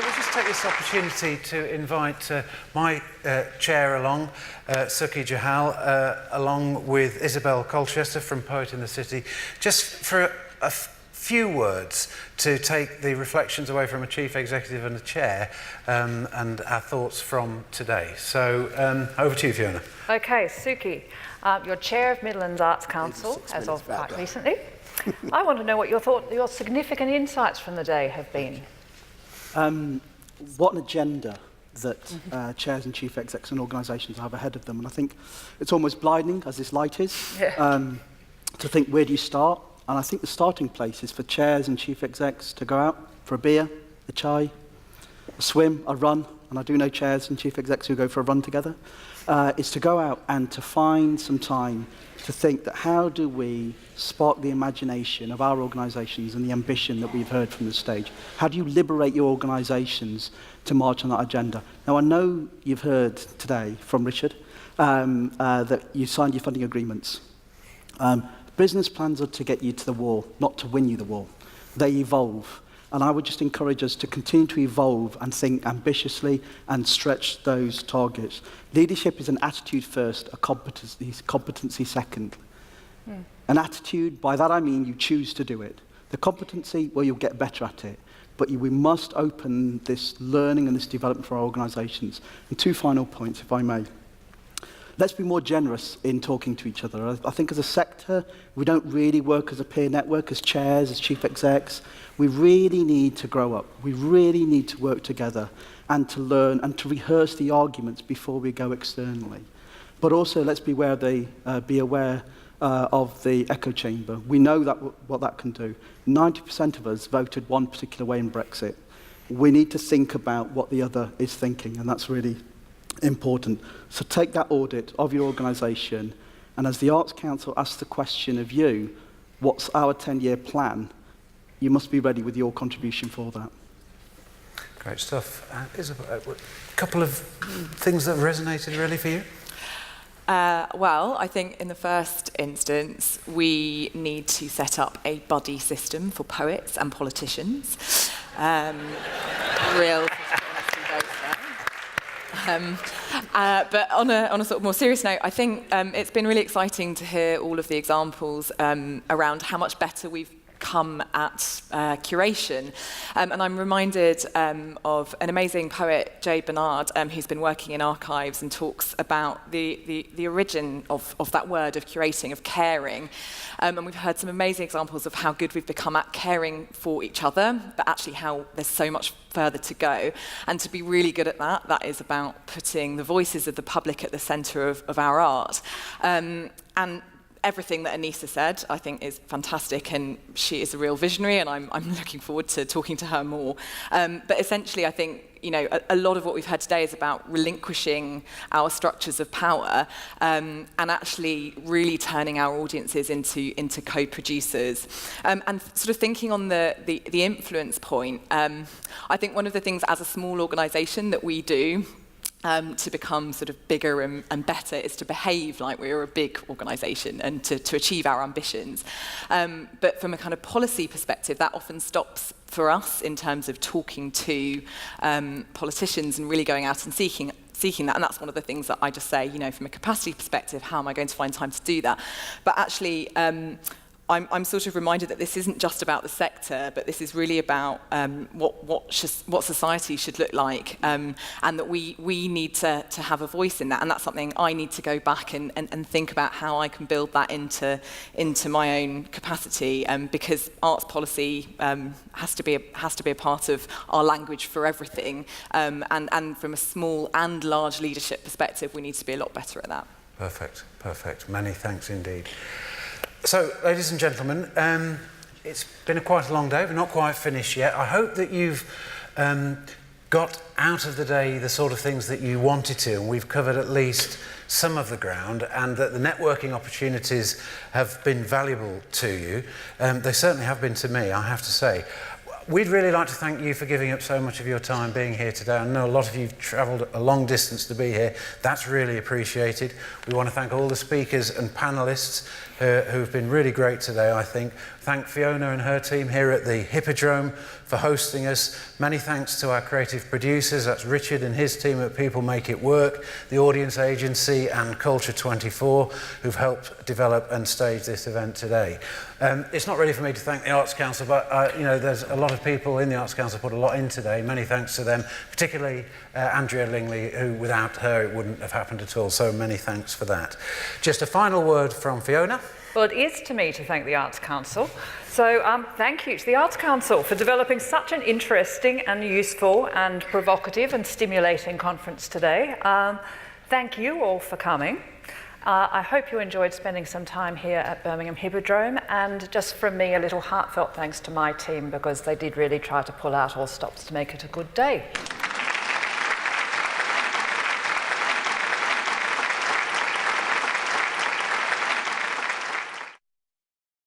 we'll just take this opportunity to invite my chair along, Suki Jahal, along with Isabel Colchester from Poet in the City, just for a few words to take the reflections away from a chief executive and a chair and our thoughts from today. So over to you, Fiona. Okay, Suki, you're chair of Midlands Arts Council as of quite recently. I want to know what your significant insights from the day have been. What an agenda that chairs and chief execs and organisations have ahead of them. And I think it's almost blinding, as this light is, to think, where do you start? And I think the starting place is for chairs and chief execs to go out for a beer, a chai, a swim, a run, and I do know chairs and chief execs who go for a run together, is to go out and to find some time to think that how do we spark the imagination of our organisations and the ambition that we've heard from the stage? How do you liberate your organisations to march on that agenda? Now, I know you've heard today from Richard that you signed your funding agreements. Business plans are to get you to the war, not to win you the war. They evolve. And I would just encourage us to continue to evolve and think ambitiously and stretch those targets. Leadership is an attitude first, a competency second. An attitude, by that I mean you choose to do it. The competency, well, you'll get better at it. But we must open this learning and this development for our organisations. And two final points, if I may. Let's be more generous in talking to each other. I think as a sector, we don't really work as a peer network, as chairs, as chief execs. We really need to grow up. We really need to work together and to learn and to rehearse the arguments before we go externally. But also, let's be aware of the echo chamber. We know that what that can do. 90% of us voted one particular way in Brexit. We need to think about what the other is thinking, and that's really important. So take that audit of your organisation, and as the Arts Council asks the question of you, what's our 10-year plan? You must be ready with your contribution for that. Great stuff. Isabel, a couple of things that resonated really for you? Well, I think in the first instance, we need to set up a buddy system for poets and politicians. Real but on a sort of more serious note, I think it's been really exciting to hear all of the examples around how much better we've come at curation. And I'm reminded of an amazing poet, Jay Bernard, who's been working in archives and talks about the origin of that word of curating, of caring. And we've heard some amazing examples of how good we've become at caring for each other, but actually how there's so much further to go. And to be really good at that is about putting the voices of the public at the centre of our art. And everything that Anissa said, I think, is fantastic, and she is a real visionary, and I'm looking forward to talking to her more. But essentially, I think, you know, a lot of what we've heard today is about relinquishing our structures of power and actually really turning our audiences into co-producers. And sort of thinking on the influence point, I think one of the things as a small organisation that we do to become sort of bigger and better is to behave like we're a big organisation and to achieve our ambitions. But from a kind of policy perspective, that often stops for us in terms of talking to politicians and really going out and seeking that. And that's one of the things that I just say, you know, from a capacity perspective, how am I going to find time to do that? But actually, I'm sort of reminded that this isn't just about the sector, but this is really about what society should look like, and that we need to have a voice in that. And that's something I need to go back and think about how I can build that into my own capacity, because arts policy has to be a part of our language for everything. And from a small and large leadership perspective, we need to be a lot better at that. Perfect. Many thanks indeed. So, ladies and gentlemen, it's been quite a long day. We're not quite finished yet. I hope that you've got out of the day the sort of things that you wanted to, and we've covered at least some of the ground, and that the networking opportunities have been valuable to you. They certainly have been to me, I have to say. We'd really like to thank you for giving up so much of your time being here today. I know a lot of you have travelled a long distance to be here. That's really appreciated. We want to thank all the speakers and panellists who've been really great today, I think. Thank Fiona and her team here at the Hippodrome for hosting us. Many thanks to our creative producers, that's Richard and his team at People Make It Work, the Audience Agency and Culture 24, who've helped develop and stage this event today. It's not really for me to thank the Arts Council, but you know, there's a lot of people in the Arts Council put a lot in today. Many thanks to them, particularly Andrea Lingley, who without her it wouldn't have happened at all. So many thanks for that. Just a final word from Fiona. Well, it is to me to thank the Arts Council. So thank you to the Arts Council for developing such an interesting and useful and provocative and stimulating conference today. Thank you all for coming. I hope you enjoyed spending some time here at Birmingham Hippodrome, and just from me a little heartfelt thanks to my team, because they did really try to pull out all stops to make it a good day.